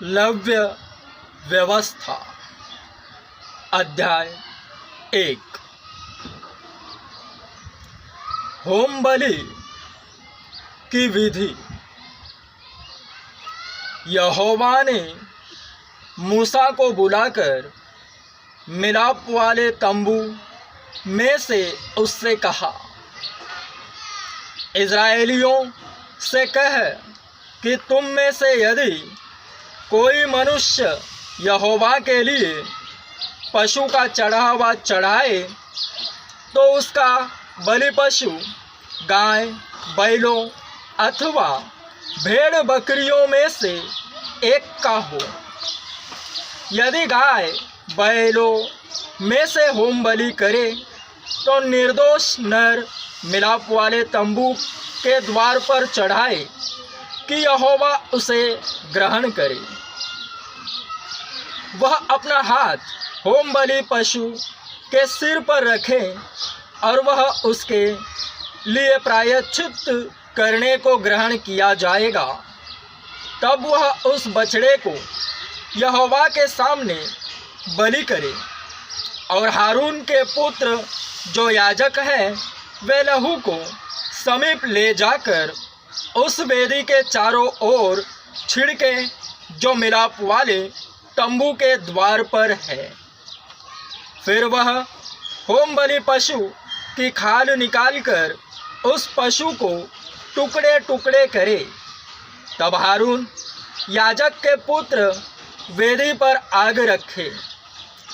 लव्य व्यवस्था। अध्याय 1। होम बलि की विधि। यहोवा ने मूसा को बुलाकर मिलाप वाले तंबू में से उससे कहा, इज़राइलियों से कह कि तुम में से यदि कोई मनुष्य यहोवा के लिए पशु का चढ़ावा चढ़ाए तो उसका बलि पशु गाय बैलों अथवा भेड़ बकरियों में से एक का हो। यदि गाय बैलों में से होम बलि करे तो निर्दोष नर मिलाप वाले तंबू के द्वार पर चढ़ाए कि यहोवा उसे ग्रहण करे। वह अपना हाथ होम बलि पशु के सिर पर रखे और वह उसके लिए प्रायश्चित करने को ग्रहण किया जाएगा। तब वह उस बछड़े को यहोवा के सामने बलि करे और हारून के पुत्र जो याजक है वे लहू को समीप ले जाकर उस वेदी के चारों ओर छिड़के जो मिलाप वाले तंबू के द्वार पर है। फिर वह होम बलि पशु की खाल निकालकर उस पशु को टुकड़े टुकड़े करे। तब हारून याजक के पुत्र वेदी पर आग रखे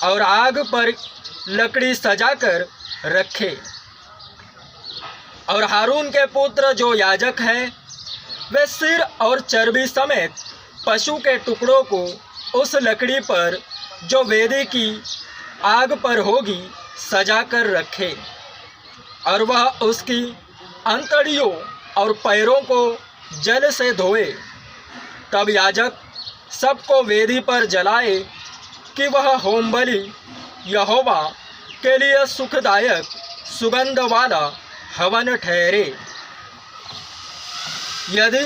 और आग पर लकड़ी सजाकर रखे और हारून के पुत्र जो याजक है वे सिर और चर्बी समेत पशु के टुकड़ों को उस लकड़ी पर जो वेदी की आग पर होगी सजा कर रखे और वह उसकी अंतड़ियों और पैरों को जल से धोए। तब याजक सबको वेदी पर जलाए कि वह होम बलि यहोवा के लिए सुखदायक सुगंध वाला हवन ठहरे। यदि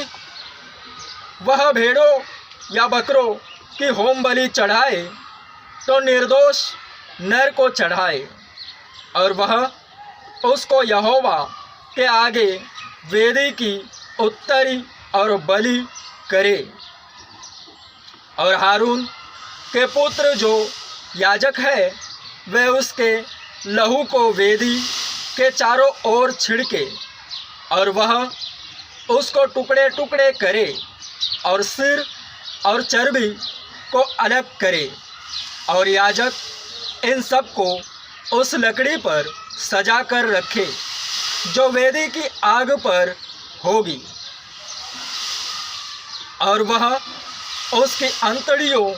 वह भेड़ों या बकरों की होम बलि चढ़ाए तो निर्दोष नर को चढ़ाए और वह उसको यहोवा के आगे वेदी की उत्तरी और बलि करे। और हारून के पुत्र जो याजक है वे उसके लहू को वेदी के चारों ओर छिड़के और वह उसको टुकड़े टुकड़े करे और सिर और चर्बी को अलग करे और याजक इन सब को उस लकड़ी पर सजा कर रखे जो वेदी की आग पर होगी और वह उसकी अंतड़ियों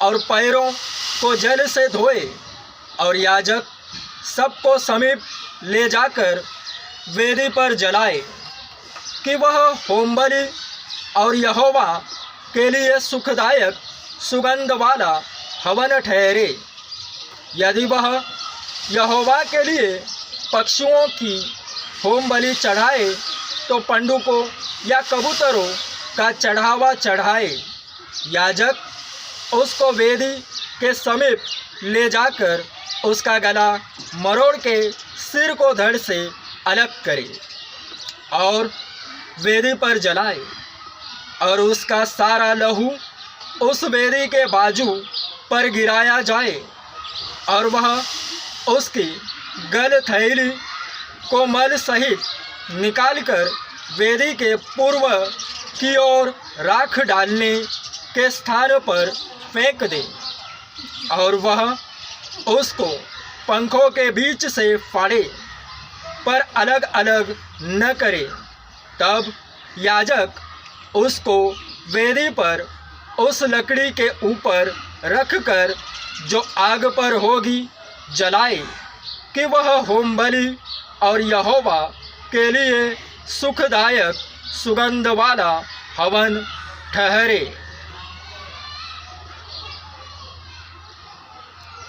और पैरों को जल से धोए और याजक सबको समीप ले जाकर वेदी पर जलाए कि वह होम बलि और यहोवा के लिए सुखदायक सुगंध वाला हवन ठहरे। यदि वह यहोवा के लिए पक्षियों की होम बलि चढ़ाए तो पंडुकों या कबूतरों का चढ़ावा चढ़ाए। याजक उसको वेदी के समीप ले जाकर उसका गला मरोड़ के सिर को धड़ से अलग करे और वेदी पर जलाए और उसका सारा लहू उस वेदी के बाजू पर गिराया जाए और वह उसकी गल थैली को मल सहित निकालकर वेदी के पूर्व की ओर राख डालने के स्थान पर फेंक दे और वह उसको पंखों के बीच से फाड़े पर अलग अलग न करे। तब याजक उसको वेदी पर उस लकड़ी के ऊपर रखकर जो आग पर होगी जलाए कि वह होम बलि और यहोवा के लिए सुखदायक सुगंध वाला हवन ठहरे।